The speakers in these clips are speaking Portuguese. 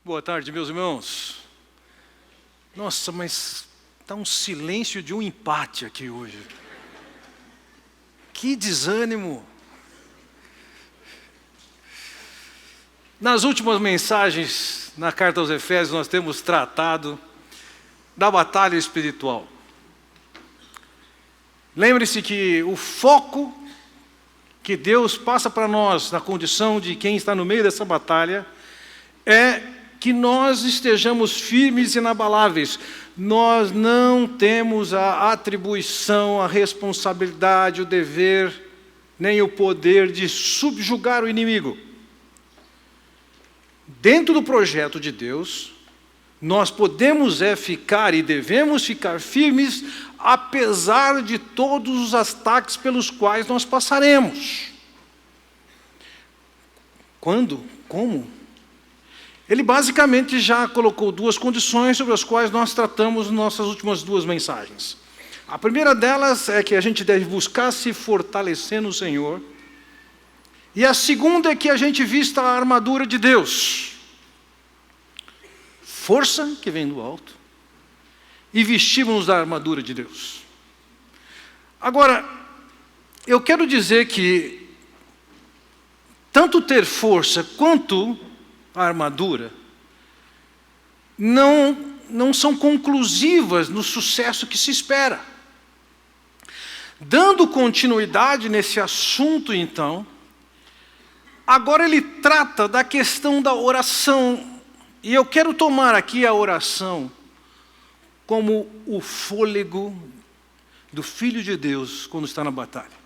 Boa tarde, meus irmãos. Nossa, mas está um silêncio de um empate aqui hoje. Que desânimo. Nas últimas mensagens, na carta aos Efésios, nós temos tratado da batalha espiritual. Lembre-se que o foco que Deus passa para nós, na condição de quem está no meio dessa batalha, é que nós estejamos firmes e inabaláveis. Nós não temos a atribuição, a responsabilidade, o dever, nem o poder de subjugar o inimigo. Dentro do projeto de Deus, nós podemos ficar e devemos ficar firmes, apesar de todos os ataques pelos quais nós passaremos. Quando? Como? Ele basicamente já colocou duas condições sobre as quais nós tratamos nas nossas últimas duas mensagens. A primeira delas é que a gente deve buscar se fortalecer no Senhor. E a segunda é que a gente vista a armadura de Deus. Força que vem do alto. E vestimos da armadura de Deus. Agora, eu quero dizer que tanto ter força quanto a armadura não são conclusivas no sucesso que se espera. Dando continuidade nesse assunto, então, agora ele trata da questão da oração, e eu quero tomar aqui a oração como o fôlego do Filho de Deus quando está na batalha.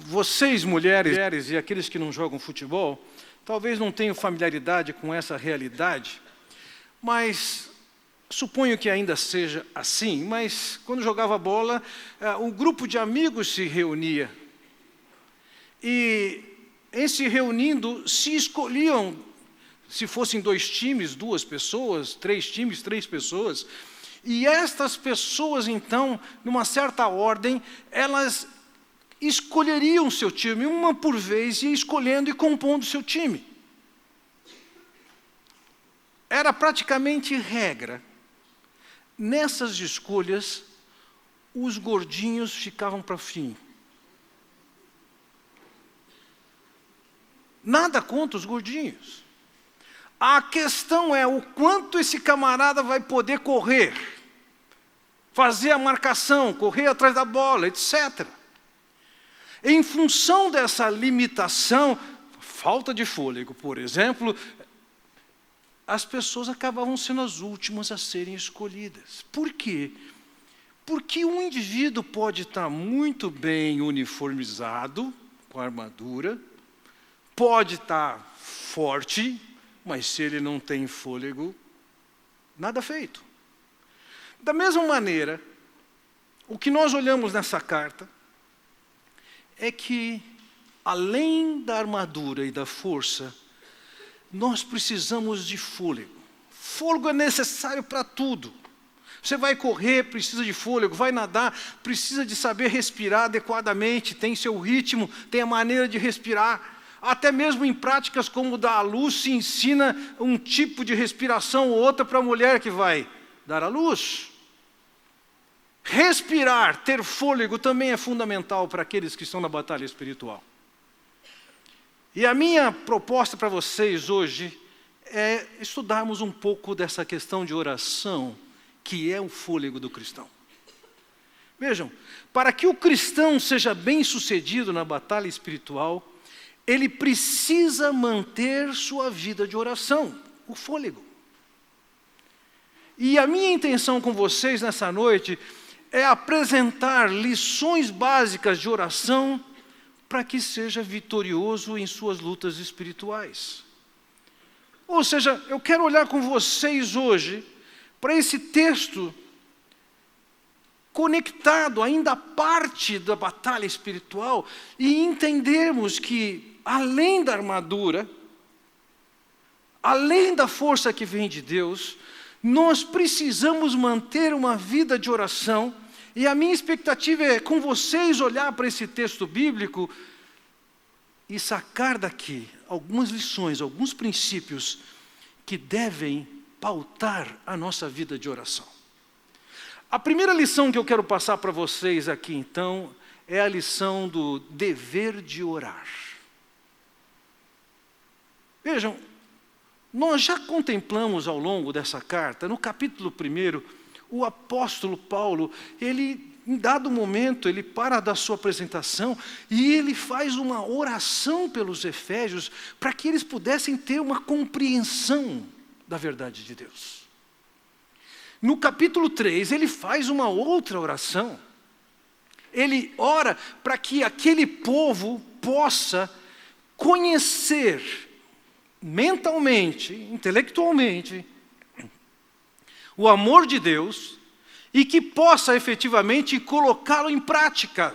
Vocês, mulheres e aqueles que não jogam futebol, talvez não tenham familiaridade com essa realidade, mas suponho que ainda seja assim, mas quando jogava bola, um grupo de amigos se reunia. E em se reunindo, se escolhiam, se fossem 2 times, 2 pessoas, 3 times, 3 pessoas, e estas pessoas, então, numa certa ordem, elas escolheriam o seu time, uma por vez, ia escolhendo e compondo o seu time. Era praticamente regra. Nessas escolhas, os gordinhos ficavam para o fim. Nada contra os gordinhos. A questão é o quanto esse camarada vai poder correr, fazer a marcação, correr atrás da bola, etc. Em função dessa limitação, falta de fôlego, por exemplo, as pessoas acabavam sendo as últimas a serem escolhidas. Por quê? Porque um indivíduo pode estar muito bem uniformizado, com a armadura, pode estar forte, mas se ele não tem fôlego, nada feito. Da mesma maneira, o que nós olhamos nessa carta é que, além da armadura e da força, nós precisamos de fôlego. Fôlego é necessário para tudo. Você vai correr, precisa de fôlego, vai nadar, precisa de saber respirar adequadamente, tem seu ritmo, tem a maneira de respirar. Até mesmo em práticas como dar à luz, se ensina um tipo de respiração ou outra para a mulher que vai dar à luz. Respirar, ter fôlego também é fundamental para aqueles que estão na batalha espiritual. E a minha proposta para vocês hoje é estudarmos um pouco dessa questão de oração, que é o fôlego do cristão. Vejam, para que o cristão seja bem-sucedido na batalha espiritual, ele precisa manter sua vida de oração, o fôlego. E a minha intenção com vocês nessa noite é apresentar lições básicas de oração para que seja vitorioso em suas lutas espirituais. Ou seja, eu quero olhar com vocês hoje para esse texto conectado ainda à parte da batalha espiritual e entendermos que, além da armadura, além da força que vem de Deus, nós precisamos manter uma vida de oração, e a minha expectativa é, com vocês, olhar para esse texto bíblico e sacar daqui algumas lições, alguns princípios que devem pautar a nossa vida de oração. A primeira lição que eu quero passar para vocês aqui, então, é a lição do dever de orar. Vejam, nós já contemplamos ao longo dessa carta, no capítulo 1, o apóstolo Paulo, ele, em dado momento, ele para da sua apresentação e ele faz uma oração pelos efésios para que eles pudessem ter uma compreensão da verdade de Deus. No capítulo 3, ele faz uma outra oração. Ele ora para que aquele povo possa conhecer mentalmente, intelectualmente, o amor de Deus e que possa efetivamente colocá-lo em prática.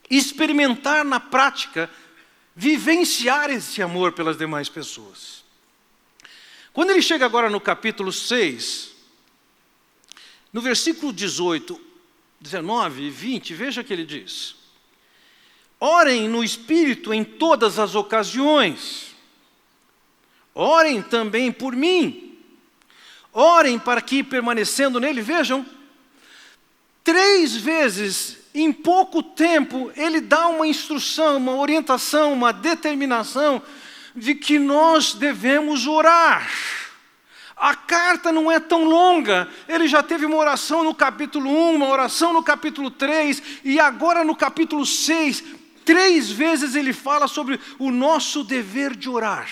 Experimentar na prática, vivenciar esse amor pelas demais pessoas. Quando ele chega agora no capítulo 6, no versículo 18, 19 e 20, veja que ele diz: orem no Espírito em todas as ocasiões. Orem também por mim. Orem para que, permanecendo nele, vejam, 3 vezes, em pouco tempo, ele dá uma instrução, uma orientação, uma determinação de que nós devemos orar. A carta não é tão longa, ele já teve uma oração no capítulo 1, uma oração no capítulo 3, e agora no capítulo 6, 3 vezes ele fala sobre o nosso dever de orar.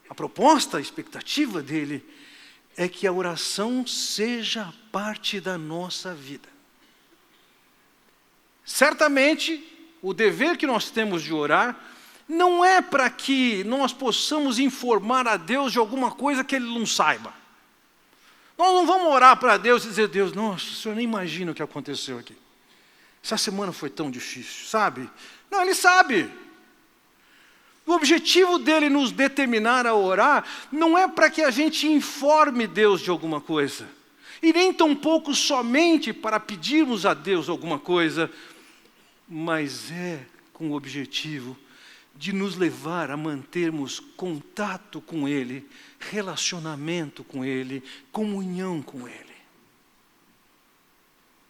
A proposta, a expectativa dele é que a oração seja parte da nossa vida. Certamente, o dever que nós temos de orar não é para que nós possamos informar a Deus de alguma coisa que Ele não saiba. Nós não vamos orar para Deus e dizer: Deus, nossa, o Senhor nem imagina o que aconteceu aqui. Essa semana foi tão difícil, sabe? Não, Ele sabe. O objetivo dele nos determinar a orar não é para que a gente informe Deus de alguma coisa. E nem tampouco somente para pedirmos a Deus alguma coisa, mas é com o objetivo de nos levar a mantermos contato com Ele, relacionamento com Ele, comunhão com Ele.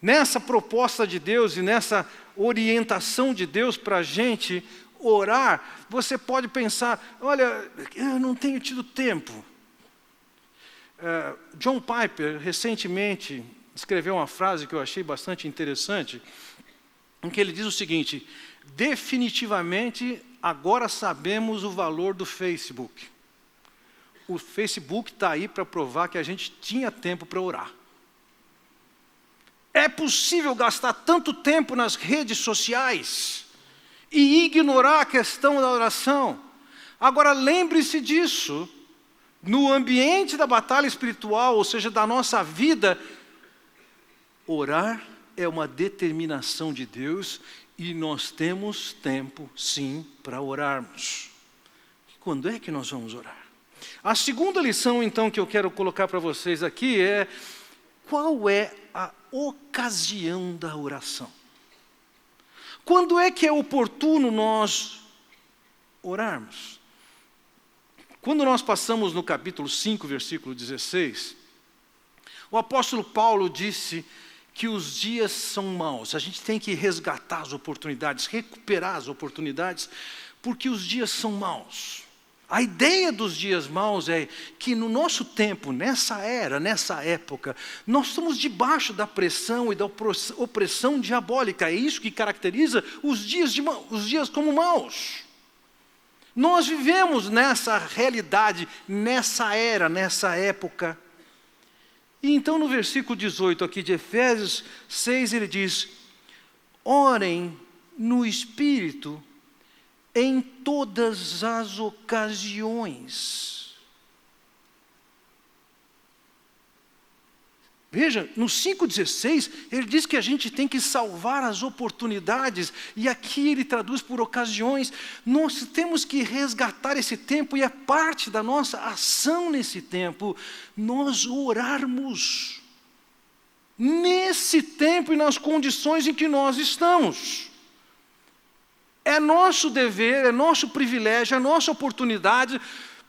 Nessa proposta de Deus e nessa orientação de Deus para a gente orar, você pode pensar: olha, eu não tenho tido tempo. John Piper, recentemente, escreveu uma frase que eu achei bastante interessante, em que ele diz o seguinte: definitivamente, agora sabemos o valor do Facebook. O Facebook está aí para provar que a gente tinha tempo para orar. É possível gastar tanto tempo nas redes sociais e ignorar a questão da oração. Agora, lembre-se disso, no ambiente da batalha espiritual, ou seja, da nossa vida, orar é uma determinação de Deus e nós temos tempo, sim, para orarmos. Quando é que nós vamos orar? A segunda lição, então, que eu quero colocar para vocês aqui é: qual é a ocasião da oração? Quando é que é oportuno nós orarmos? Quando nós passamos no capítulo 5, versículo 16, o apóstolo Paulo disse que os dias são maus. A gente tem que resgatar as oportunidades, recuperar as oportunidades, porque os dias são maus. A ideia dos dias maus é que no nosso tempo, nessa era, nessa época, nós estamos debaixo da pressão e da opressão diabólica. É isso que caracteriza os dias como maus. Nós vivemos nessa realidade, nessa era, nessa época. E então no versículo 18 aqui de Efésios 6, ele diz: orem no Espírito em todas as ocasiões. Veja, no 5,16, ele diz que a gente tem que salvar as oportunidades, e aqui ele traduz por ocasiões. Nós temos que resgatar esse tempo, e é parte da nossa ação nesse tempo, nós orarmos. nesse tempo e nas condições em que nós estamos. É nosso dever, é nosso privilégio, é nossa oportunidade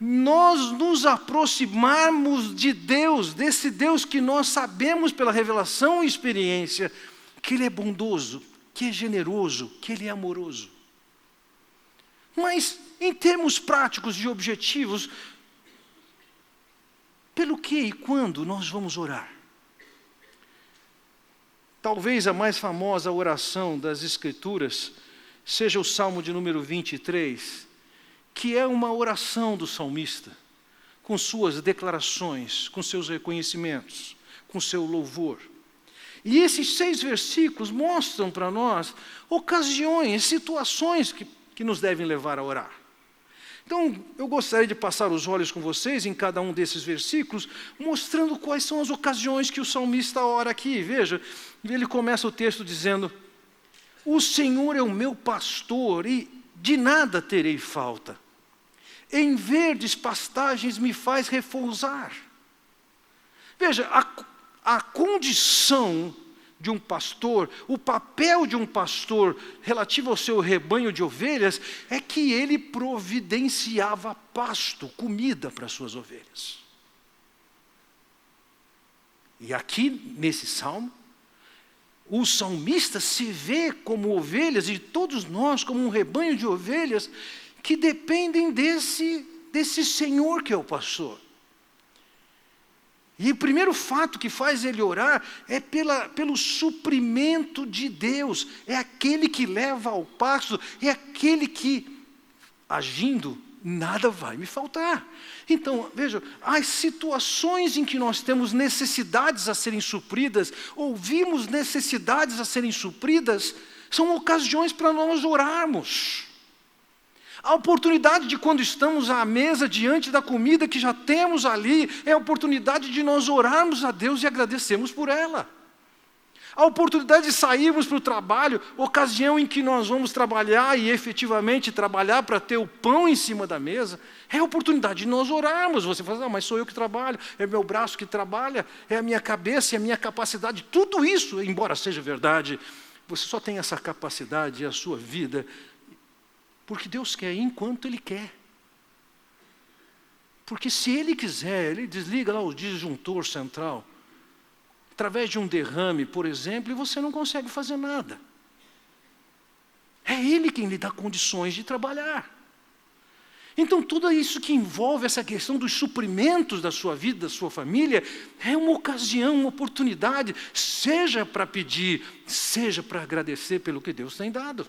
nós nos aproximarmos de Deus, desse Deus que nós sabemos pela revelação e experiência, que Ele é bondoso, que é generoso, que Ele é amoroso. Mas, em termos práticos e objetivos, pelo que e quando nós vamos orar? Talvez a mais famosa oração das Escrituras seja o Salmo de número 23, que é uma oração do salmista, com suas declarações, com seus reconhecimentos, com seu louvor. E esses 6 versículos mostram para nós ocasiões, situações que nos devem levar a orar. Então, eu gostaria de passar os olhos com vocês em cada um desses versículos, mostrando quais são as ocasiões que o salmista ora aqui. Veja, ele começa o texto dizendo: o Senhor é o meu pastor e de nada terei falta. Em verdes pastagens me faz repousar. Veja, a condição de um pastor, o papel de um pastor relativo ao seu rebanho de ovelhas, é que ele providenciava pasto, comida para as suas ovelhas. E aqui, nesse salmo, o salmista se vê como ovelhas, e todos nós como um rebanho de ovelhas, que dependem desse Senhor que é o pastor. E o primeiro fato que faz ele orar é pelo suprimento de Deus. É aquele que leva ao pasto, é aquele que, agindo, nada vai me faltar. Então, veja, as situações em que nós temos necessidades a serem supridas, ouvimos necessidades a serem supridas, são ocasiões para nós orarmos. A oportunidade de quando estamos à mesa, diante da comida que já temos ali, é a oportunidade de nós orarmos a Deus e agradecermos por ela. A oportunidade de sairmos para o trabalho, ocasião em que nós vamos trabalhar e efetivamente trabalhar para ter o pão em cima da mesa, é a oportunidade de nós orarmos. Você fala: mas sou eu que trabalho, é meu braço que trabalha, é a minha cabeça, é a minha capacidade. Tudo isso, embora seja verdade, você só tem essa capacidade e a sua vida porque Deus quer enquanto Ele quer. Porque se Ele quiser, Ele desliga lá o disjuntor central, através de um derrame, por exemplo, e você não consegue fazer nada. É Ele quem lhe dá condições de trabalhar. Então, tudo isso que envolve essa questão dos suprimentos da sua vida, da sua família, é uma ocasião, uma oportunidade, seja para pedir, seja para agradecer pelo que Deus tem dado.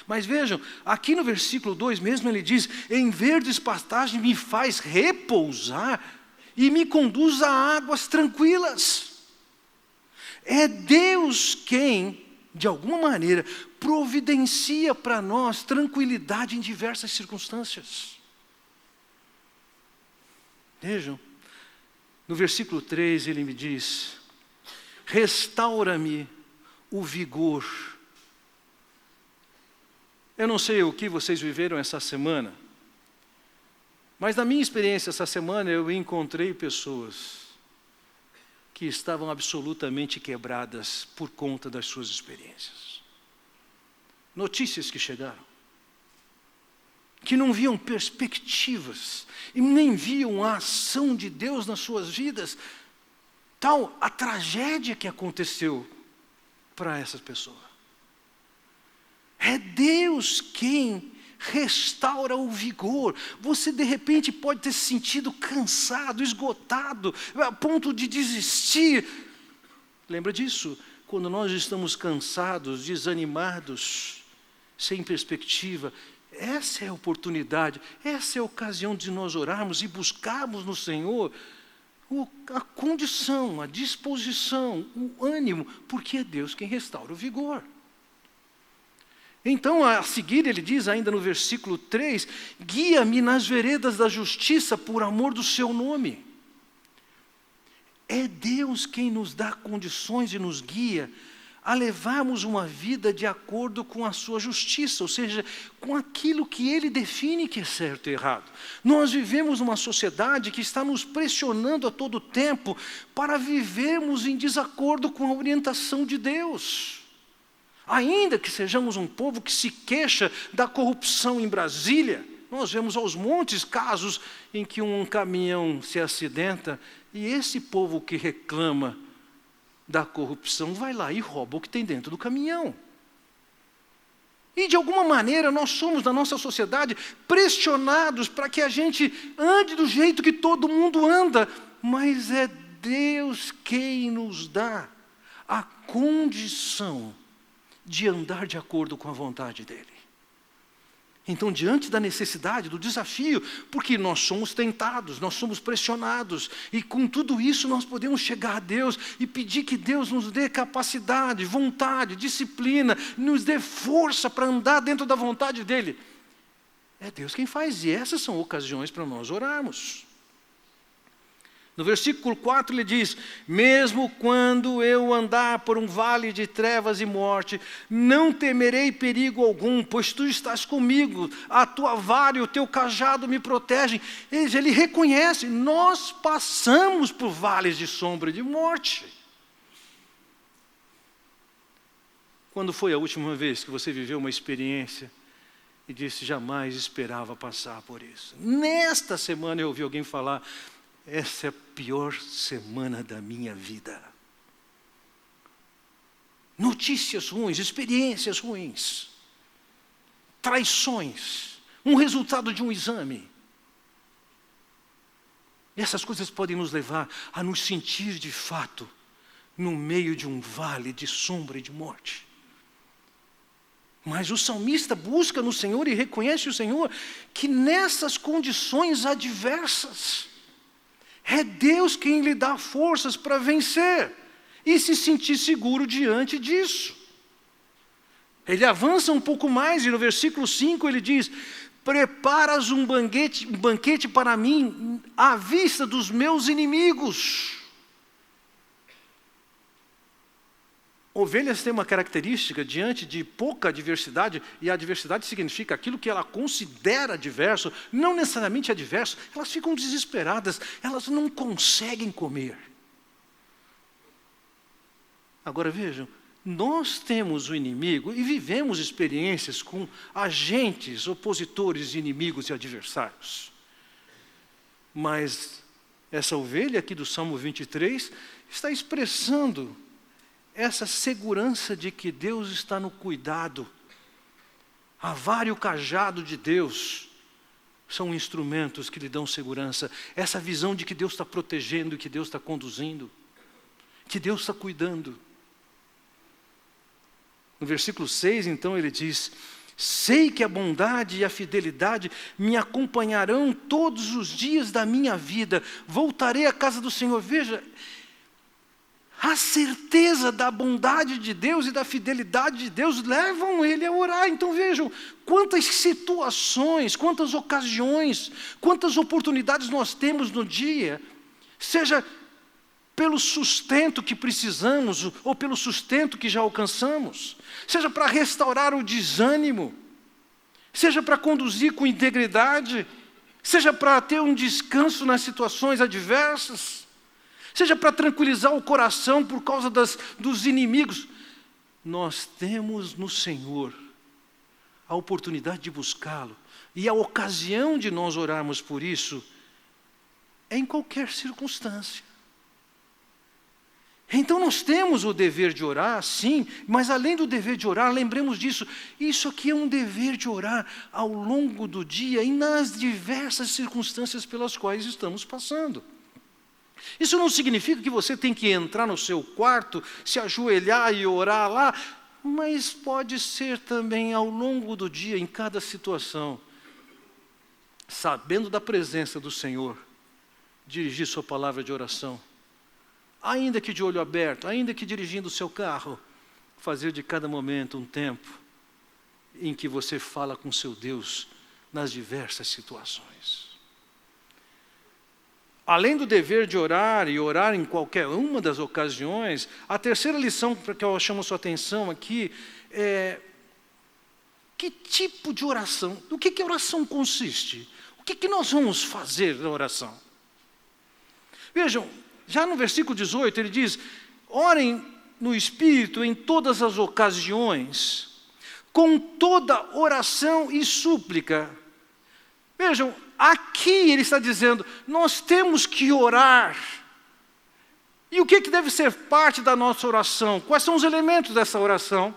Mas vejam, aqui no versículo 2 mesmo ele diz: em verdes pastagens me faz repousar e me conduz a águas tranquilas. É Deus quem, de alguma maneira, providencia para nós tranquilidade em diversas circunstâncias. Vejam, no versículo 3 ele me diz: restaura-me o vigor. Eu não sei o que vocês viveram essa semana, mas na minha experiência essa semana eu encontrei pessoas que estavam absolutamente quebradas por conta das suas experiências. Notícias que chegaram, que não viam perspectivas e nem viam a ação de Deus nas suas vidas, tal a tragédia que aconteceu para essas pessoas. É Deus quem restaura o vigor. Você de repente pode ter se sentido cansado, esgotado, a ponto de desistir. Lembra disso? Quando nós estamos cansados, desanimados, sem perspectiva, essa é a oportunidade, essa é a ocasião de nós orarmos e buscarmos no Senhor a condição, a disposição, o ânimo, porque é Deus quem restaura o vigor. Então, a seguir, ele diz ainda no versículo 3, guia-me nas veredas da justiça por amor do seu nome. É Deus quem nos dá condições e nos guia a levarmos uma vida de acordo com a sua justiça, ou seja, com aquilo que Ele define que é certo e errado. Nós vivemos numa sociedade que está nos pressionando a todo tempo para vivermos em desacordo com a orientação de Deus. Ainda que sejamos um povo que se queixa da corrupção em Brasília, nós vemos aos montes casos em que um caminhão se acidenta e esse povo que reclama da corrupção vai lá e rouba o que tem dentro do caminhão. E de alguma maneira nós somos, na nossa sociedade, pressionados para que a gente ande do jeito que todo mundo anda, mas é Deus quem nos dá a condição de andar de acordo com a vontade dEle. Então, diante da necessidade, do desafio, porque nós somos tentados, nós somos pressionados, e com tudo isso nós podemos chegar a Deus e pedir que Deus nos dê capacidade, vontade, disciplina, nos dê força para andar dentro da vontade dEle. É Deus quem faz, e essas são ocasiões para nós orarmos. No versículo 4 ele diz: mesmo quando eu andar por um vale de trevas e morte, não temerei perigo algum, pois tu estás comigo, a tua vara e o teu cajado me protegem. Ele reconhece, nós passamos por vales de sombra e de morte. Quando foi a última vez que você viveu uma experiência e disse, jamais esperava passar por isso? Nesta semana eu ouvi alguém falar, essa é a pior semana da minha vida. Notícias ruins, experiências ruins, traições, um resultado de um exame. E essas coisas podem nos levar a nos sentir de fato no meio de um vale de sombra e de morte. Mas o salmista busca no Senhor e reconhece o Senhor que nessas condições adversas, é Deus quem lhe dá forças para vencer e se sentir seguro diante disso. Ele avança um pouco mais e no versículo 5 ele diz, preparas um banquete para mim à vista dos meus inimigos. Ovelhas têm uma característica diante de pouca adversidade, e a adversidade significa aquilo que ela considera adverso, não necessariamente adverso, elas ficam desesperadas, elas não conseguem comer. Agora vejam, nós temos o inimigo e vivemos experiências com agentes, opositores, inimigos e adversários. Mas essa ovelha aqui do Salmo 23 está expressando essa segurança de que Deus está no cuidado. A vara e o cajado de Deus são instrumentos que lhe dão segurança. Essa visão de que Deus está protegendo, que Deus está conduzindo, que Deus está cuidando. No versículo 6, então, ele diz, sei que a bondade e a fidelidade me acompanharão todos os dias da minha vida. Voltarei à casa do Senhor. Veja, a certeza da bondade de Deus e da fidelidade de Deus levam ele a orar. Então vejam, quantas situações, quantas ocasiões, quantas oportunidades nós temos no dia, seja pelo sustento que precisamos ou pelo sustento que já alcançamos, seja para restaurar o desânimo, seja para conduzir com integridade, seja para ter um descanso nas situações adversas, seja para tranquilizar o coração por causa dos inimigos. Nós temos no Senhor a oportunidade de buscá-lo. E a ocasião de nós orarmos por isso é em qualquer circunstância. Então nós temos o dever de orar, sim, mas além do dever de orar, lembremos disso, isso aqui é um dever de orar ao longo do dia e nas diversas circunstâncias pelas quais estamos passando. Isso não significa que você tem que entrar no seu quarto, se ajoelhar e orar lá, mas pode ser também ao longo do dia, em cada situação, sabendo da presença do Senhor, dirigir sua palavra de oração, ainda que de olho aberto, ainda que dirigindo o seu carro, fazer de cada momento um tempo em que você fala com seu Deus nas diversas situações. Além do dever de orar e orar em qualquer uma das ocasiões, a terceira lição que eu chamo a sua atenção aqui é que tipo de oração, do que a oração consiste? O que nós vamos fazer na oração? Vejam, já no versículo 18 ele diz, orem no Espírito em todas as ocasiões, com toda oração e súplica. Vejam, aqui ele está dizendo, nós temos que orar. E o que deve ser parte da nossa oração? Quais são os elementos dessa oração?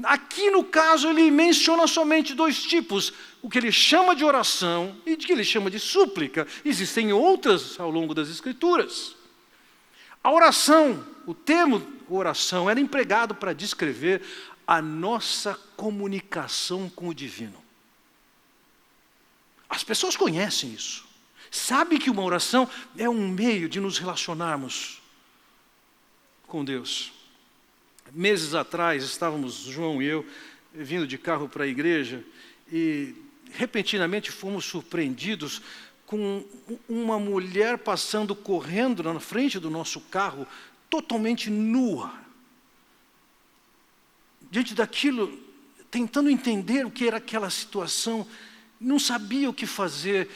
Aqui no caso ele menciona somente dois tipos, o que ele chama de oração e o que ele chama de súplica. Existem outras ao longo das Escrituras. A oração, o termo oração era empregado para descrever a nossa comunicação com o divino. As pessoas conhecem isso. Sabem que uma oração é um meio de nos relacionarmos com Deus. Meses atrás, estávamos, João e eu, vindo de carro para a igreja e repentinamente fomos surpreendidos com uma mulher passando, correndo na frente do nosso carro, totalmente nua. Diante daquilo, tentando entender o que era aquela situação, não sabia o que fazer.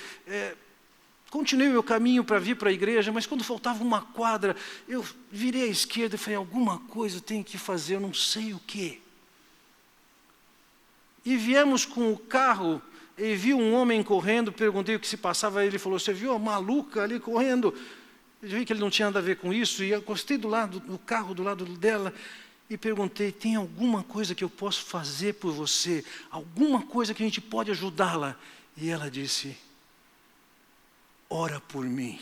Continuei o meu caminho para vir para a igreja, mas quando faltava uma quadra, eu virei à esquerda e falei, alguma coisa eu tenho que fazer, eu não sei o quê. E viemos com o carro, e vi um homem correndo, perguntei o que se passava, ele falou, você viu a maluca ali correndo? Eu vi que ele não tinha nada a ver com isso, e eu encostei do lado do carro, do lado dela, e perguntei, tem alguma coisa que eu posso fazer por você? Alguma coisa que a gente pode ajudá-la? E ela disse, ora por mim.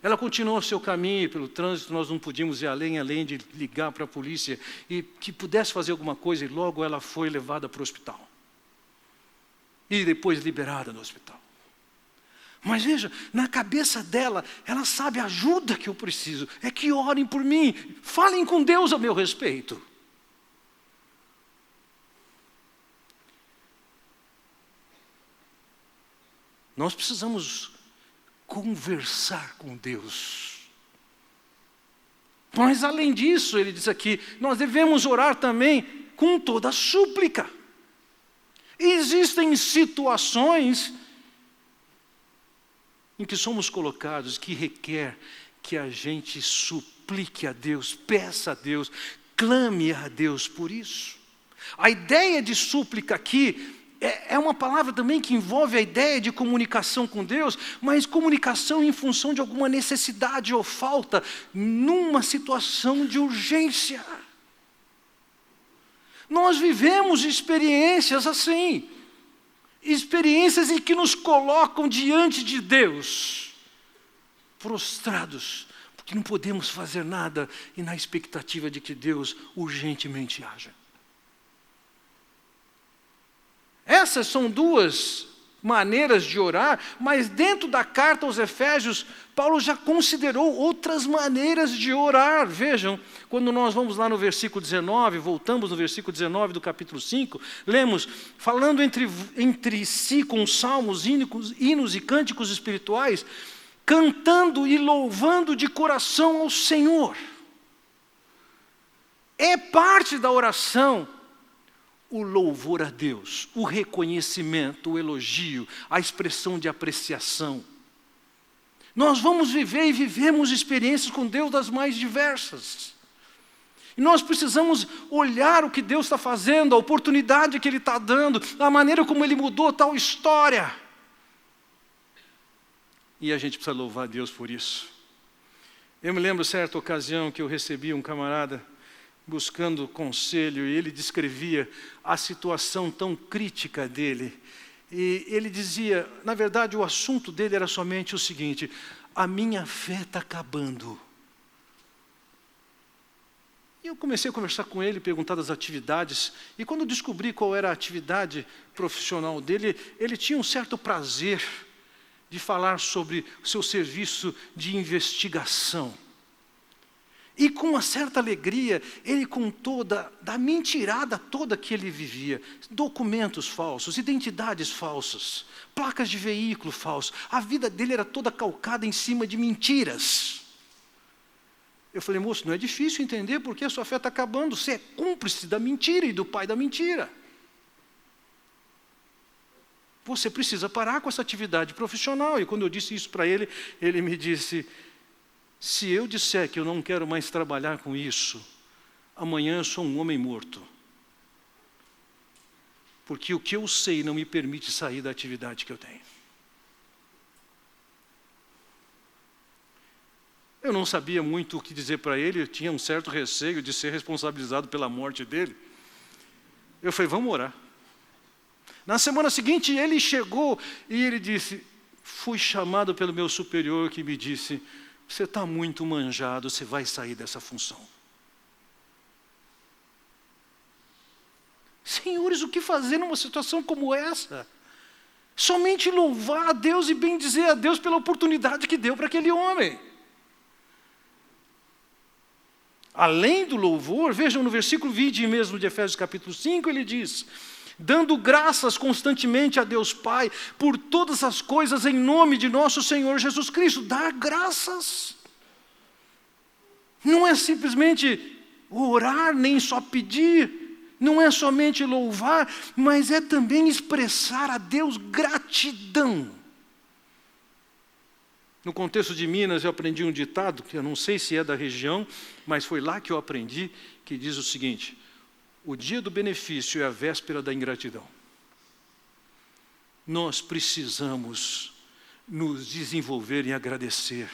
Ela continuou o seu caminho pelo trânsito, nós não podíamos ir além de ligar para a polícia e que pudesse fazer alguma coisa, e logo ela foi levada para o hospital. E depois liberada do hospital. Mas veja, na cabeça dela, ela sabe a ajuda que eu preciso, é que orem por mim, falem com Deus a meu respeito. Nós precisamos conversar com Deus. Mas além disso, ele diz aqui, nós devemos orar também com toda a súplica. Existem situações em que somos colocados que requer que a gente suplique a Deus, peça a Deus, clame a Deus por isso. A ideia de súplica aqui é uma palavra também que envolve a ideia de comunicação com Deus, mas comunicação em função de alguma necessidade ou falta numa situação de urgência. Nós vivemos experiências assim, experiências em que nos colocam diante de Deus, prostrados, porque não podemos fazer nada e na expectativa de que Deus urgentemente haja. Essas são duas maneiras de orar, mas dentro da carta aos Efésios, Paulo já considerou outras maneiras de orar. Vejam, quando nós vamos lá no versículo 19, voltamos no versículo 19 do capítulo 5, lemos, falando entre si com salmos, hinos e cânticos espirituais, cantando e louvando de coração ao Senhor. É parte da oração o louvor a Deus, o reconhecimento, o elogio, a expressão de apreciação. Nós vamos viver e vivemos experiências com Deus das mais diversas. E nós precisamos olhar o que Deus está fazendo, a oportunidade que Ele está dando, a maneira como Ele mudou tal história. E a gente precisa louvar a Deus por isso. Eu me lembro certa ocasião que eu recebi um camarada buscando conselho, e ele descrevia a situação tão crítica dele. E ele dizia, na verdade o assunto dele era somente o seguinte, a minha fé está acabando. E eu comecei a conversar com ele, perguntar das atividades, e quando eu descobri qual era a atividade profissional dele, ele tinha um certo prazer de falar sobre o seu serviço de investigação. E com uma certa alegria, ele contou da mentirada toda que ele vivia. Documentos falsos, identidades falsas, placas de veículo falsos. A vida dele era toda calcada em cima de mentiras. Eu falei, moço, não é difícil entender porque a sua fé está acabando. Você é cúmplice da mentira e do pai da mentira. Você precisa parar com essa atividade profissional. E quando eu disse isso para ele, ele me disse, se eu disser que eu não quero mais trabalhar com isso, amanhã eu sou um homem morto. Porque o que eu sei não me permite sair da atividade que eu tenho. Eu não sabia muito o que dizer para ele, eu tinha um certo receio de ser responsabilizado pela morte dele. Eu falei, vamos orar. Na semana seguinte, ele chegou e ele disse, fui chamado pelo meu superior que me disse, você está muito manjado, você vai sair dessa função. Senhores, o que fazer numa situação como essa? Somente louvar a Deus e bendizer a Deus pela oportunidade que deu para aquele homem. Além do louvor, vejam no versículo 20 mesmo de Efésios capítulo 5, ele diz, dando graças constantemente a Deus Pai, por todas as coisas em nome de nosso Senhor Jesus Cristo. Dar graças. Não é simplesmente orar, nem só pedir. Não é somente louvar, mas é também expressar a Deus gratidão. No contexto de Minas, eu aprendi um ditado, que eu não sei se é da região, mas foi lá que eu aprendi, que diz o seguinte, o dia do benefício é a véspera da ingratidão. Nós precisamos nos desenvolver em agradecer.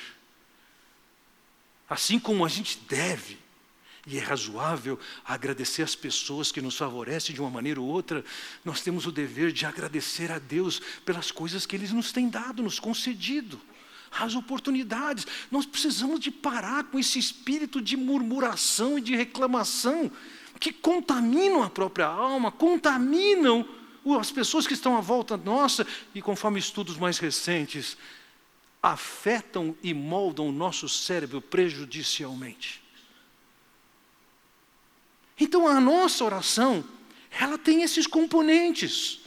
Assim como a gente deve, e é razoável, agradecer as pessoas que nos favorecem de uma maneira ou outra, nós temos o dever de agradecer a Deus pelas coisas que Ele nos tem dado, nos concedido. As oportunidades. Nós precisamos de parar com esse espírito de murmuração e de reclamação que contaminam a própria alma, contaminam as pessoas que estão à volta nossa e, conforme estudos mais recentes, afetam e moldam o nosso cérebro prejudicialmente. Então a nossa oração, ela tem esses componentes.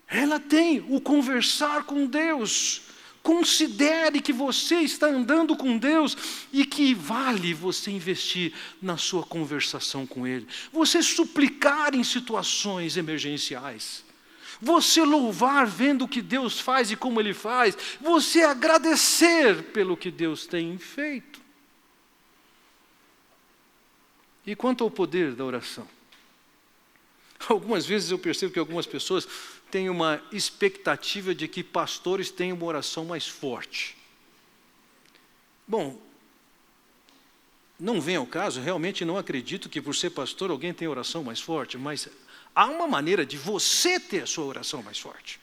Ela tem o conversar com Deus. Considere que você está andando com Deus e que vale você investir na sua conversação com Ele. Você suplicar em situações emergenciais. Você louvar vendo o que Deus faz e como Ele faz. Você agradecer pelo que Deus tem feito. E quanto ao poder da oração? Algumas vezes eu percebo que algumas pessoas têm uma expectativa de que pastores tenham uma oração mais forte. Bom, não vem ao caso, realmente não acredito que por ser pastor alguém tenha oração mais forte, mas há uma maneira de você ter a sua oração mais forte.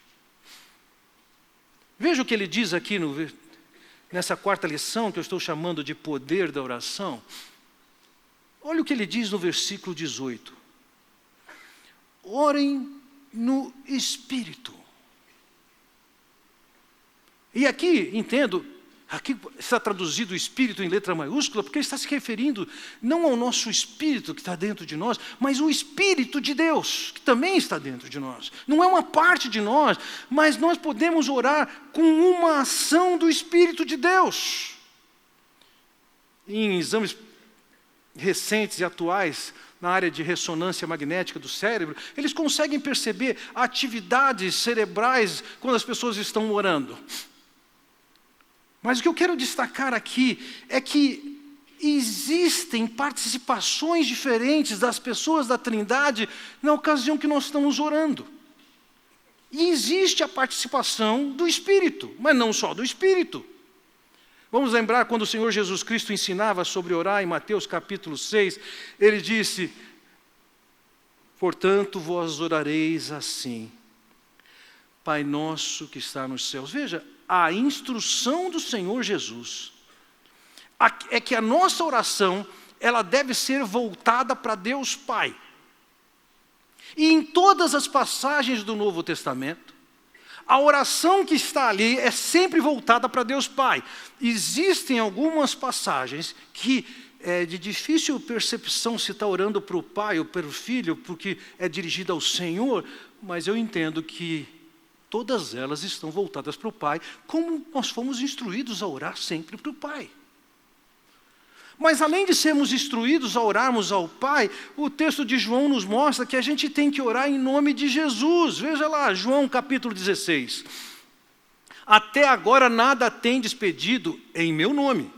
Veja o que ele diz aqui nessa quarta lição que eu estou chamando de poder da oração. Olha o que ele diz no versículo 18. Orem no Espírito. E aqui, entendo, aqui está traduzido o Espírito em letra maiúscula, porque ele está se referindo não ao nosso Espírito que está dentro de nós, mas o Espírito de Deus, que também está dentro de nós. Não é uma parte de nós, mas nós podemos orar com uma ação do Espírito de Deus. Em exames recentes e atuais, na área de ressonância magnética do cérebro, eles conseguem perceber atividades cerebrais quando as pessoas estão orando. Mas o que eu quero destacar aqui é que existem participações diferentes das pessoas da Trindade na ocasião que nós estamos orando. E existe a participação do Espírito, mas não só do Espírito. Vamos lembrar quando o Senhor Jesus Cristo ensinava sobre orar em Mateus capítulo 6, ele disse, portanto vós orareis assim, Pai nosso que está nos céus. Veja, a instrução do Senhor Jesus é que a nossa oração, ela deve ser voltada para Deus Pai. E em todas as passagens do Novo Testamento, a oração que está ali é sempre voltada para Deus Pai. Existem algumas passagens que é de difícil percepção se está orando para o pai ou para o filho, porque é dirigida ao Senhor, mas eu entendo que todas elas estão voltadas para o pai, como nós fomos instruídos a orar sempre para o pai. Mas além de sermos instruídos a orarmos ao Pai, o texto de João nos mostra que a gente tem que orar em nome de Jesus. Veja lá, João capítulo 16. Até agora nada tendes pedido em meu nome.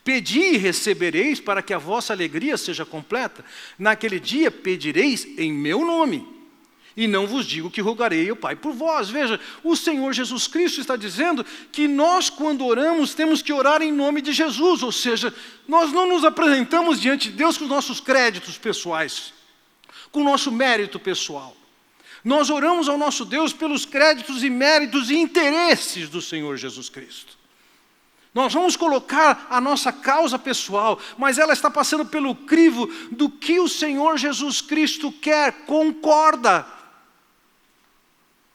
Pedi e recebereis para que a vossa alegria seja completa. Naquele dia pedireis em meu nome. E não vos digo que rogarei ao Pai por vós. Veja, o Senhor Jesus Cristo está dizendo que nós, quando oramos, temos que orar em nome de Jesus. Ou seja, nós não nos apresentamos diante de Deus com os nossos créditos pessoais, com o nosso mérito pessoal. Nós oramos ao nosso Deus pelos créditos e méritos e interesses do Senhor Jesus Cristo. Nós vamos colocar a nossa causa pessoal, mas ela está passando pelo crivo do que o Senhor Jesus Cristo quer, concorda.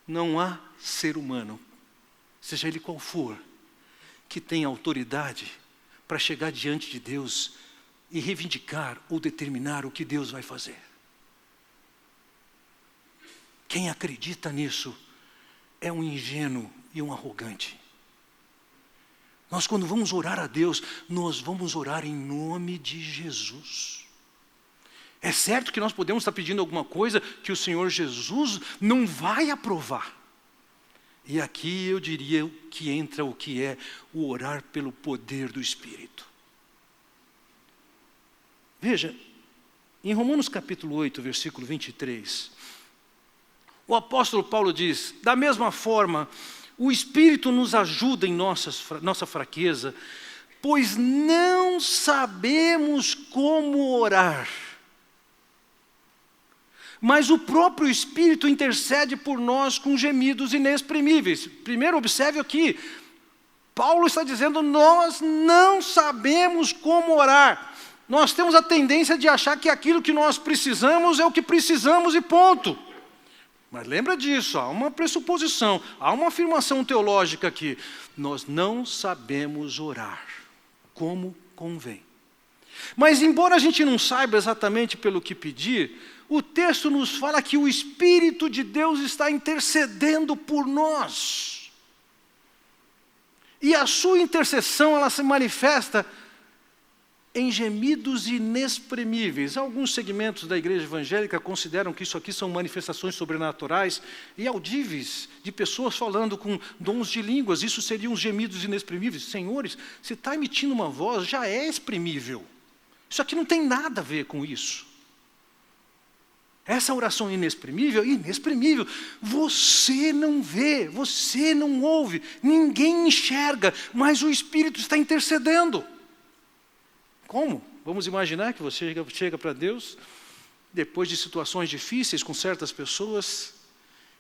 Não há ser humano, seja ele qual for, que tenha autoridade para chegar diante de Deus e reivindicar ou determinar o que Deus vai fazer. Quem acredita nisso é um ingênuo e um arrogante. Nós, quando vamos orar a Deus, nós vamos orar em nome de Jesus. É certo que nós podemos estar pedindo alguma coisa que o Senhor Jesus não vai aprovar. E aqui eu diria que entra o que é o orar pelo poder do Espírito. Veja, em Romanos capítulo 8, versículo 23, o apóstolo Paulo diz: da mesma forma, o Espírito nos ajuda em nossa fraqueza, pois não sabemos como orar. Mas o próprio Espírito intercede por nós com gemidos inexprimíveis. Primeiro, observe aqui, Paulo está dizendo, nós não sabemos como orar. Nós temos a tendência de achar que aquilo que nós precisamos é o que precisamos e ponto. Mas lembra disso, há uma pressuposição, há uma afirmação teológica aqui. Nós não sabemos orar como convém. Mas embora a gente não saiba exatamente pelo que pedir, o texto nos fala que o Espírito de Deus está intercedendo por nós. E a sua intercessão, ela se manifesta em gemidos inexprimíveis. Alguns segmentos da igreja evangélica consideram que isso aqui são manifestações sobrenaturais e audíveis de pessoas falando com dons de línguas. Isso seriam gemidos inexprimíveis. Senhores, se está emitindo uma voz, já é exprimível. Isso aqui não tem nada a ver com isso. Essa oração inexprimível, inexprimível. Você não vê, você não ouve, ninguém enxerga, mas o Espírito está intercedendo. Como? Vamos imaginar que você chega para Deus, depois de situações difíceis com certas pessoas,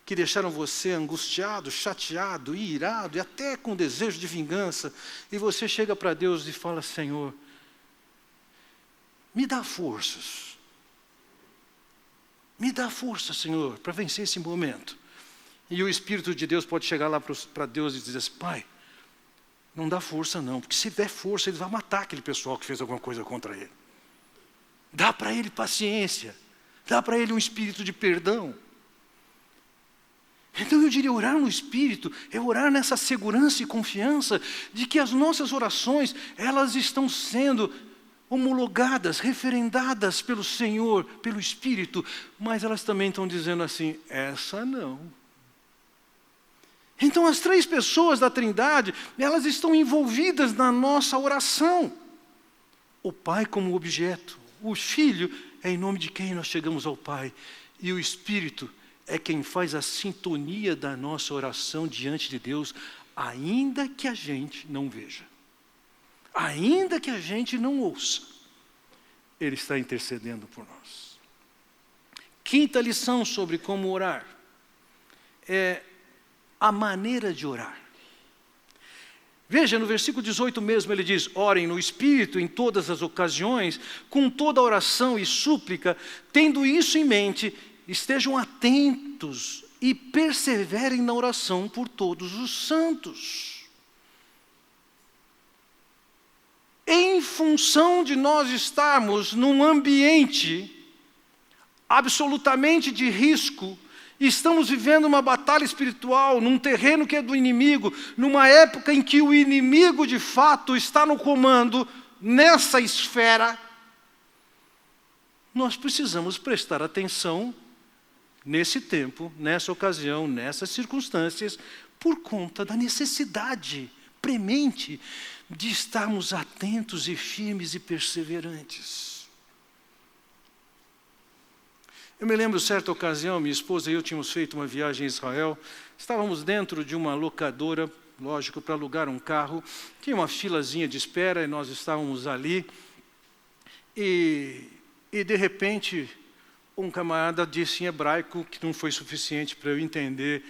que deixaram você angustiado, chateado, irado, e até com desejo de vingança, e você chega para Deus e fala: Senhor, me dá forças. Me dá força, Senhor, para vencer esse momento. E o Espírito de Deus pode chegar lá para Deus e dizer assim: Pai, não dá força não, porque se der força, ele vai matar aquele pessoal que fez alguma coisa contra ele. Dá para ele paciência, dá para ele um espírito de perdão. Então eu diria, orar no Espírito é orar nessa segurança e confiança de que as nossas orações, elas estão sendo homologadas, referendadas pelo Senhor, pelo Espírito, mas elas também estão dizendo assim: essa não. Então as três pessoas da Trindade, elas estão envolvidas na nossa oração. O Pai como objeto, o Filho é em nome de quem nós chegamos ao Pai, e o Espírito é quem faz a sintonia da nossa oração diante de Deus, ainda que a gente não veja. Ainda que a gente não ouça, Ele está intercedendo por nós. Quinta lição sobre como orar é a maneira de orar. Veja, no versículo 18 mesmo, ele diz: orem no Espírito em todas as ocasiões, com toda oração e súplica, tendo isso em mente, estejam atentos e perseverem na oração por todos os santos. em função de nós estarmos num ambiente absolutamente de risco, estamos vivendo uma batalha espiritual, num terreno que é do inimigo, numa época em que o inimigo de fato está no comando, nessa esfera, nós precisamos prestar atenção nesse tempo, nessa ocasião, nessas circunstâncias, por conta da necessidade premente de estarmos atentos e firmes e perseverantes. Eu me lembro, certa ocasião, minha esposa e eu tínhamos feito uma viagem a Israel, estávamos dentro de uma locadora, lógico, para alugar um carro, tinha uma filazinha de espera e nós estávamos ali, e de repente um camarada disse em hebraico, que não foi suficiente para eu entender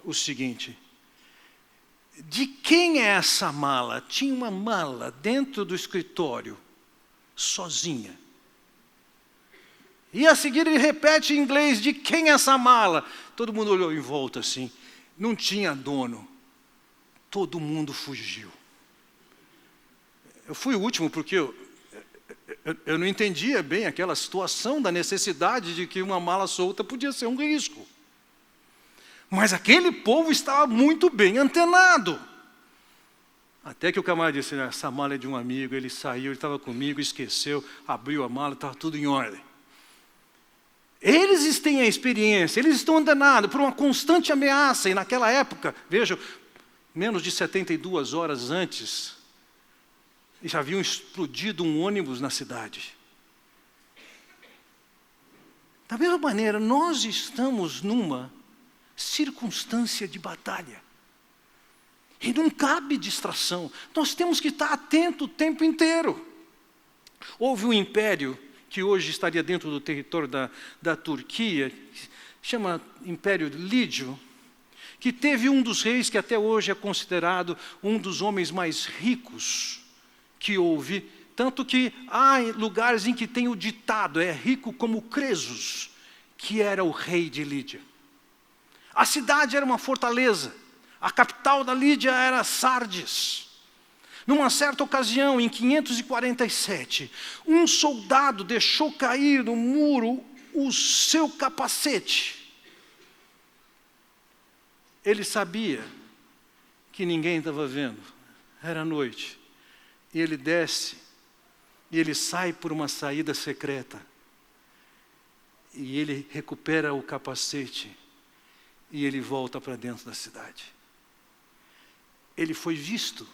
o seguinte: de quem é essa mala? Tinha uma mala dentro do escritório, sozinha. E a seguir ele repete em inglês: de quem é essa mala? Todo mundo olhou em volta assim, não tinha dono. Todo mundo fugiu. Eu fui o último porque eu não entendia bem aquela situação da necessidade de que uma mala solta podia ser um risco. Mas aquele povo estava muito bem antenado. Até que o camarada disse: essa mala é de um amigo, ele saiu, ele estava comigo, esqueceu, abriu a mala, estava tudo em ordem. Eles têm a experiência, eles estão antenados por uma constante ameaça, e naquela época, vejam, menos de 72 horas antes, já haviam explodido um ônibus na cidade. Da mesma maneira, nós estamos numa circunstância de batalha. E não cabe distração. Nós temos que estar atentos o tempo inteiro. Houve um império que hoje estaria dentro do território da Turquia, chama Império Lídio, que teve um dos reis que até hoje é considerado um dos homens mais ricos que houve, tanto que há lugares em que tem o ditado, é rico como Cresos, que era o rei de Lídia. A cidade era uma fortaleza, a capital da Lídia era Sardes. Numa certa ocasião, em 547, um soldado deixou cair no muro o seu capacete. Ele sabia que ninguém estava vendo, era noite. E ele desce, e ele sai por uma saída secreta. E ele recupera o capacete, e ele volta para dentro da cidade. Ele foi visto,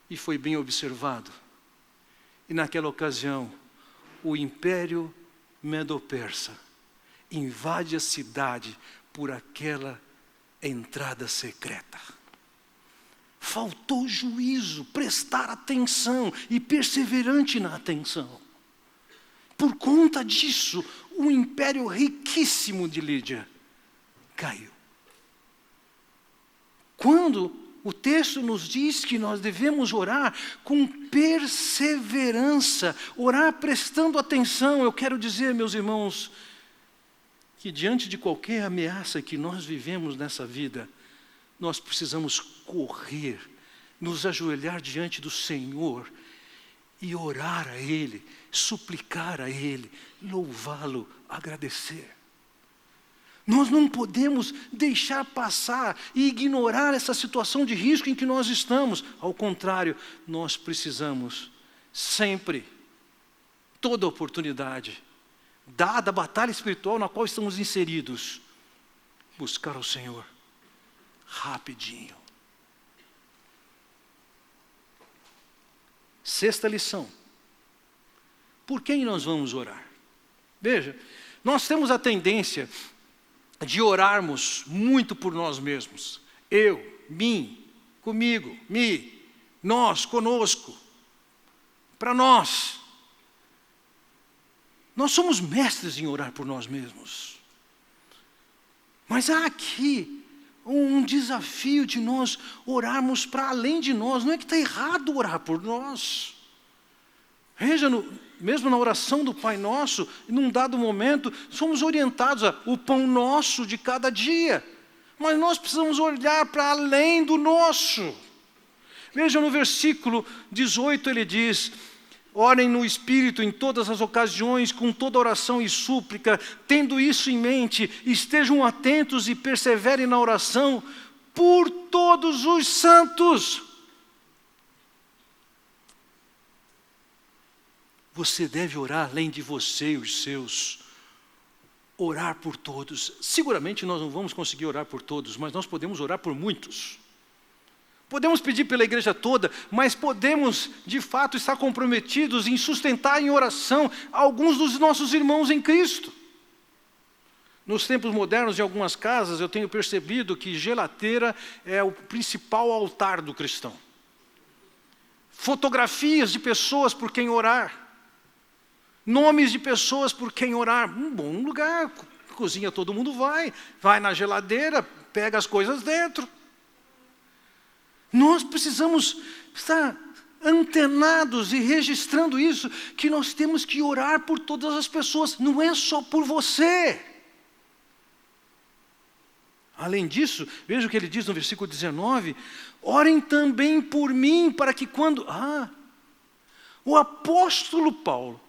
e foi bem observado. E naquela ocasião, o Império Medo-Persa invade a cidade por aquela entrada secreta. Faltou juízo, prestar atenção e perseverante na atenção. Por conta disso, o império riquíssimo de Lídia caiu. Quando o texto nos diz que nós devemos orar com perseverança, orar prestando atenção, eu quero dizer, meus irmãos, que diante de qualquer ameaça que nós vivemos nessa vida, nós precisamos correr, nos ajoelhar diante do Senhor e orar a Ele, suplicar a Ele, louvá-lo, agradecer. Nós não podemos deixar passar e ignorar essa situação de risco em que nós estamos. Ao contrário, nós precisamos sempre, toda oportunidade, dada a batalha espiritual na qual estamos inseridos, buscar ao Senhor rapidinho. Sexta lição. Por quem nós vamos orar? Veja, nós temos a tendência de orarmos muito por nós mesmos. Eu, mim, comigo, me, nós, conosco, para nós. Nós somos mestres em orar por nós mesmos. Mas há aqui um desafio de nós orarmos para além de nós. Não é que está errado orar por nós. Veja, mesmo na oração do Pai Nosso, num dado momento, somos orientados a o pão nosso de cada dia. Mas nós precisamos olhar para além do nosso. Veja no versículo 18, ele diz: orem no Espírito em todas as ocasiões, com toda oração e súplica, tendo isso em mente, estejam atentos e perseverem na oração por todos os santos. Você deve orar além de você e os seus. Orar por todos. Seguramente nós não vamos conseguir orar por todos, mas nós podemos orar por muitos. Podemos pedir pela igreja toda, mas podemos, de fato, estar comprometidos em sustentar em oração alguns dos nossos irmãos em Cristo. Nos tempos modernos, em algumas casas, eu tenho percebido que geladeira é o principal altar do cristão. Fotografias de pessoas por quem orar. Nomes de pessoas por quem orar. Um bom lugar, cozinha todo mundo vai na geladeira, pega as coisas dentro. Nós precisamos estar antenados e registrando isso, que nós temos que orar por todas as pessoas, não é só por você. Além disso, veja o que ele diz no versículo 19, orem também por mim, para que quando... o apóstolo Paulo,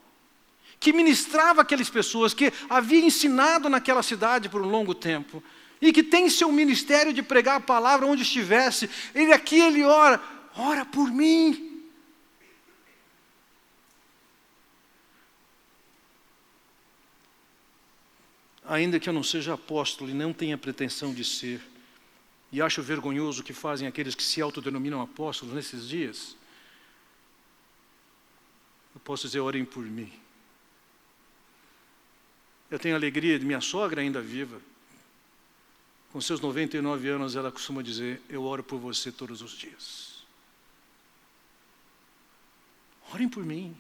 que ministrava aquelas pessoas, que havia ensinado naquela cidade por um longo tempo, e que tem seu ministério de pregar a palavra onde estivesse, ele ora por mim. Ainda que eu não seja apóstolo e não tenha pretensão de ser, e acho vergonhoso o que fazem aqueles que se autodenominam apóstolos nesses dias, eu posso dizer, orem por mim. Eu tenho a alegria de minha sogra ainda viva. Com seus 99 anos, ela costuma dizer, eu oro por você todos os dias. Orem por mim.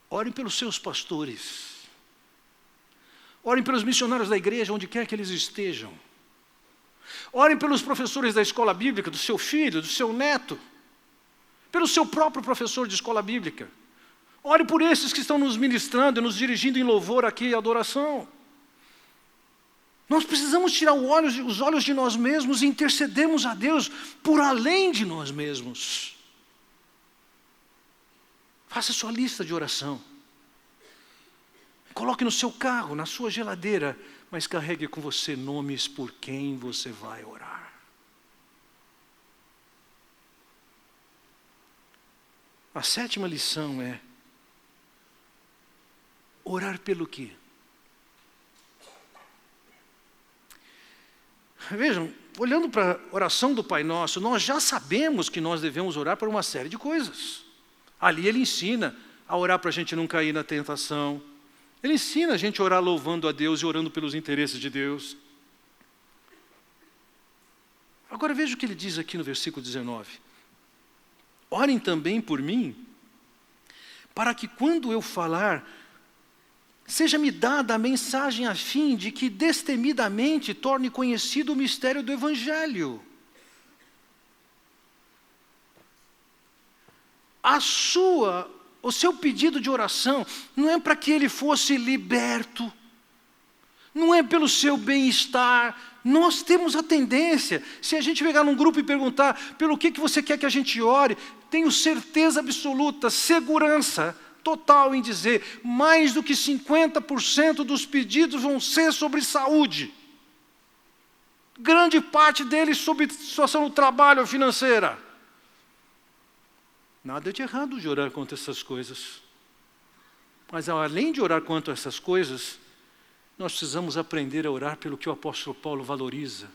Orem pelos seus pastores. Orem pelos missionários da igreja, onde quer que eles estejam. Orem pelos professores da escola bíblica, do seu filho, do seu neto. Pelo seu próprio professor de escola bíblica. Ore por esses que estão nos ministrando e nos dirigindo em louvor aqui e adoração. Nós precisamos tirar os olhos de nós mesmos e intercedermos a Deus por além de nós mesmos. Faça sua lista de oração. Coloque no seu carro, na sua geladeira, mas carregue com você nomes por quem você vai orar. A 7ª lição é orar pelo quê? Vejam, olhando para a oração do Pai Nosso, nós já sabemos que nós devemos orar por uma série de coisas. Ali ele ensina a orar para a gente não cair na tentação. Ele ensina a gente a orar louvando a Deus e orando pelos interesses de Deus. Agora veja o que ele diz aqui no versículo 19. Orem também por mim, para que quando eu falar, seja-me dada a mensagem a fim de que destemidamente torne conhecido o mistério do Evangelho. O seu pedido de oração não é para que ele fosse liberto, não é pelo seu bem-estar. Nós temos a tendência, se a gente pegar num grupo e perguntar pelo que você quer que a gente ore, tenho certeza absoluta, segurança total em dizer, mais do que 50% dos pedidos vão ser sobre saúde. Grande parte deles sobre situação no trabalho ou financeira. Nada de errado de orar contra essas coisas. Mas além de orar contra essas coisas, nós precisamos aprender a orar pelo que o apóstolo Paulo valoriza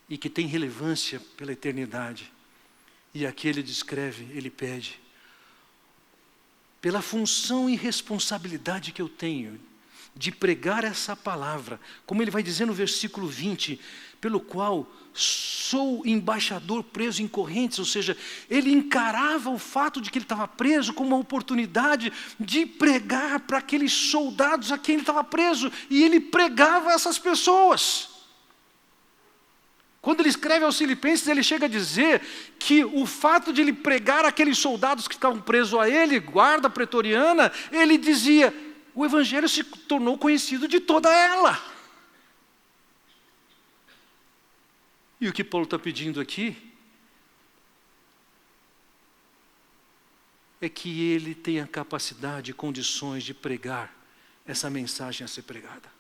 e que tem relevância pela eternidade. E aqui ele descreve, ele pede, pela função e responsabilidade que eu tenho de pregar essa palavra, como ele vai dizer no versículo 20, pelo qual sou embaixador preso em correntes, ou seja, ele encarava o fato de que ele estava preso como uma oportunidade de pregar para aqueles soldados a quem ele estava preso, e ele pregava a essas pessoas. Quando ele escreve aos Filipenses, ele chega a dizer que o fato de ele pregar aqueles soldados que estavam presos a ele, guarda pretoriana, ele dizia, o Evangelho se tornou conhecido de toda ela. E o que Paulo está pedindo aqui é que ele tenha capacidade e condições de pregar essa mensagem a ser pregada.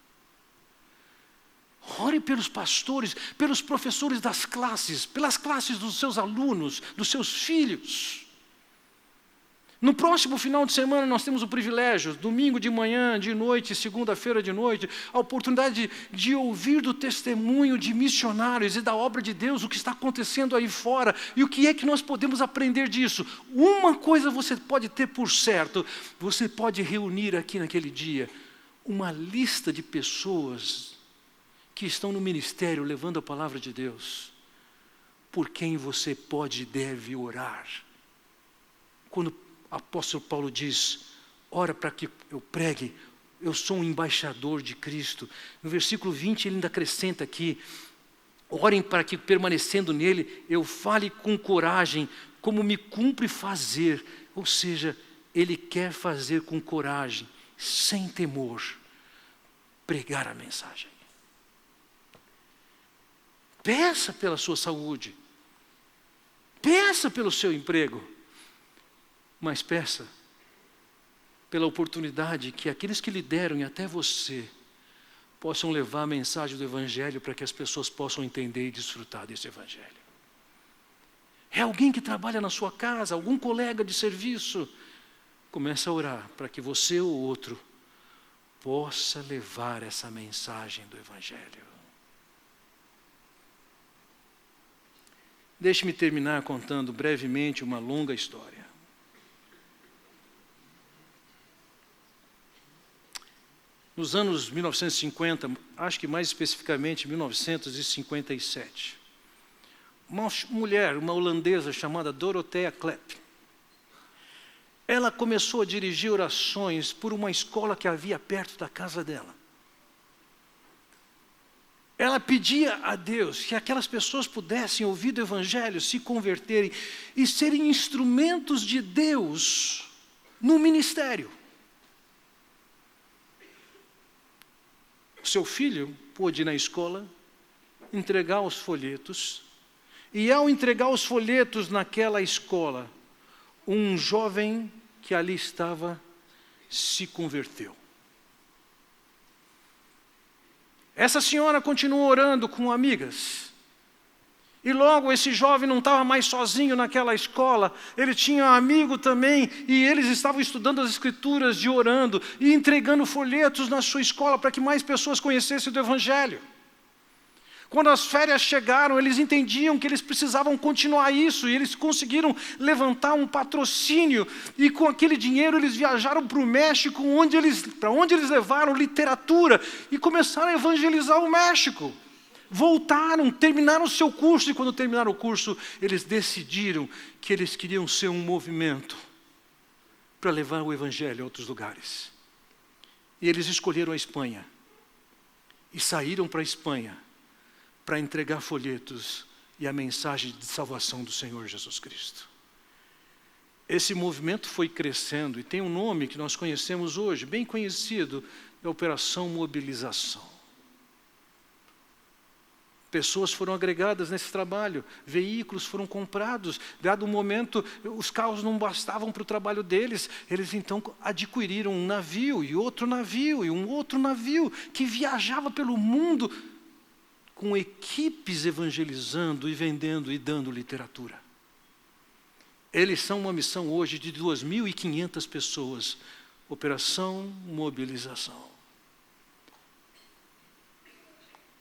Ore pelos pastores, pelos professores das classes, pelas classes dos seus alunos, dos seus filhos. No próximo final de semana nós temos o privilégio, domingo de manhã, de noite, segunda-feira de noite, a oportunidade de ouvir do testemunho de missionários e da obra de Deus, o que está acontecendo aí fora e o que é que nós podemos aprender disso. Uma coisa você pode ter por certo, você pode reunir aqui naquele dia uma lista de pessoas que estão no ministério levando a palavra de Deus, por quem você pode e deve orar. Quando o apóstolo Paulo diz, ora para que eu pregue, eu sou um embaixador de Cristo. No versículo 20 ele ainda acrescenta aqui, orem para que permanecendo nele, eu fale com coragem, como me cumpre fazer. Ou seja, ele quer fazer com coragem, sem temor, pregar a mensagem. Peça pela sua saúde, peça pelo seu emprego, mas peça pela oportunidade que aqueles que lideram e até você possam levar a mensagem do Evangelho para que as pessoas possam entender e desfrutar desse Evangelho. É alguém que trabalha na sua casa, algum colega de serviço, comece a orar para que você ou outro possa levar essa mensagem do Evangelho. Deixe-me terminar contando brevemente uma longa história. Nos anos 1950, acho que mais especificamente 1957, uma mulher, uma holandesa chamada Dorothea Klepp, ela começou a dirigir orações por uma escola que havia perto da casa dela. Ela pedia a Deus que aquelas pessoas pudessem ouvir do Evangelho, se converterem e serem instrumentos de Deus no ministério. Seu filho pôde ir na escola, entregar os folhetos, e ao entregar os folhetos naquela escola, um jovem que ali estava se converteu. Essa senhora continuou orando com amigas. E logo esse jovem não estava mais sozinho naquela escola, ele tinha um amigo também, e eles estavam estudando as Escrituras e orando, e entregando folhetos na sua escola para que mais pessoas conhecessem do Evangelho. Quando as férias chegaram, eles entendiam que eles precisavam continuar isso, e eles conseguiram levantar um patrocínio, e com aquele dinheiro eles viajaram para o México, para onde eles levaram literatura, e começaram a evangelizar o México. Voltaram, terminaram o seu curso, e quando terminaram o curso, eles decidiram que eles queriam ser um movimento para levar o Evangelho a outros lugares. E eles escolheram a Espanha, e saíram para a Espanha, para entregar folhetos e a mensagem de salvação do Senhor Jesus Cristo. Esse movimento foi crescendo, e tem um nome que nós conhecemos hoje, bem conhecido, é a Operação Mobilização. Pessoas foram agregadas nesse trabalho, veículos foram comprados, dado um momento os carros não bastavam para o trabalho deles, eles então adquiriram um navio e um outro navio, que viajava pelo mundo com equipes evangelizando e vendendo e dando literatura. Eles são uma missão hoje de 2.500 pessoas, Operação Mobilização.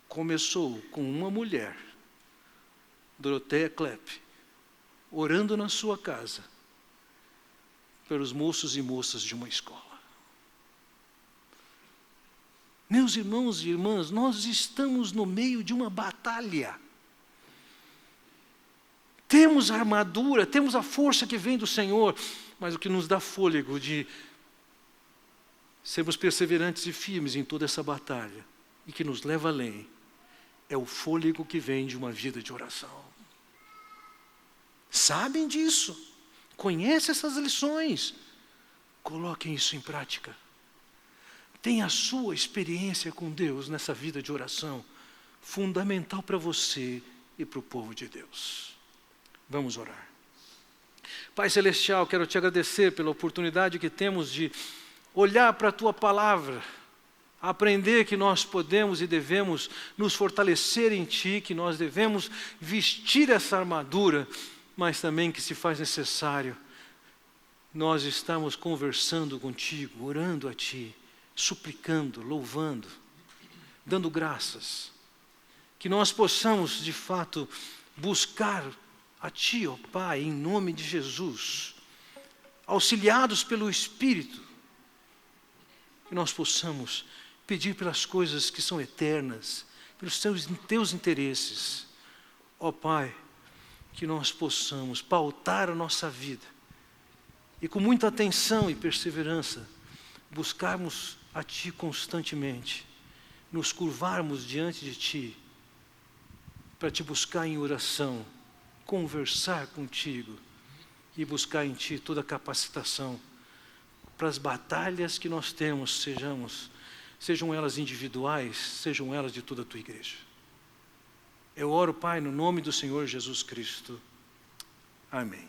Começou com uma mulher, Dorothea Klepp, orando na sua casa, pelos moços e moças de uma escola. Meus irmãos e irmãs, nós estamos no meio de uma batalha. Temos a armadura, temos a força que vem do Senhor, mas o que nos dá fôlego de sermos perseverantes e firmes em toda essa batalha, e que nos leva além, é o fôlego que vem de uma vida de oração. Sabem disso, conhecem essas lições, coloquem isso em prática. Tenha a sua experiência com Deus nessa vida de oração, fundamental para você e para o povo de Deus. Vamos orar. Pai Celestial, quero te agradecer pela oportunidade que temos de olhar para a Tua Palavra, aprender que nós podemos e devemos nos fortalecer em Ti, que nós devemos vestir essa armadura, mas também que se faz necessário, nós estamos conversando contigo, orando a Ti, suplicando, louvando, dando graças, que nós possamos de fato buscar a Ti, ó Pai, em nome de Jesus, auxiliados pelo Espírito, que nós possamos pedir pelas coisas que são eternas, pelos Teus interesses, ó Pai, que nós possamos pautar a nossa vida e com muita atenção e perseverança buscarmos a Ti constantemente, nos curvarmos diante de Ti, para Te buscar em oração, conversar contigo e buscar em Ti toda a capacitação para as batalhas que nós temos, sejam elas individuais, sejam elas de toda a Tua igreja. Eu oro, Pai, no nome do Senhor Jesus Cristo. Amém.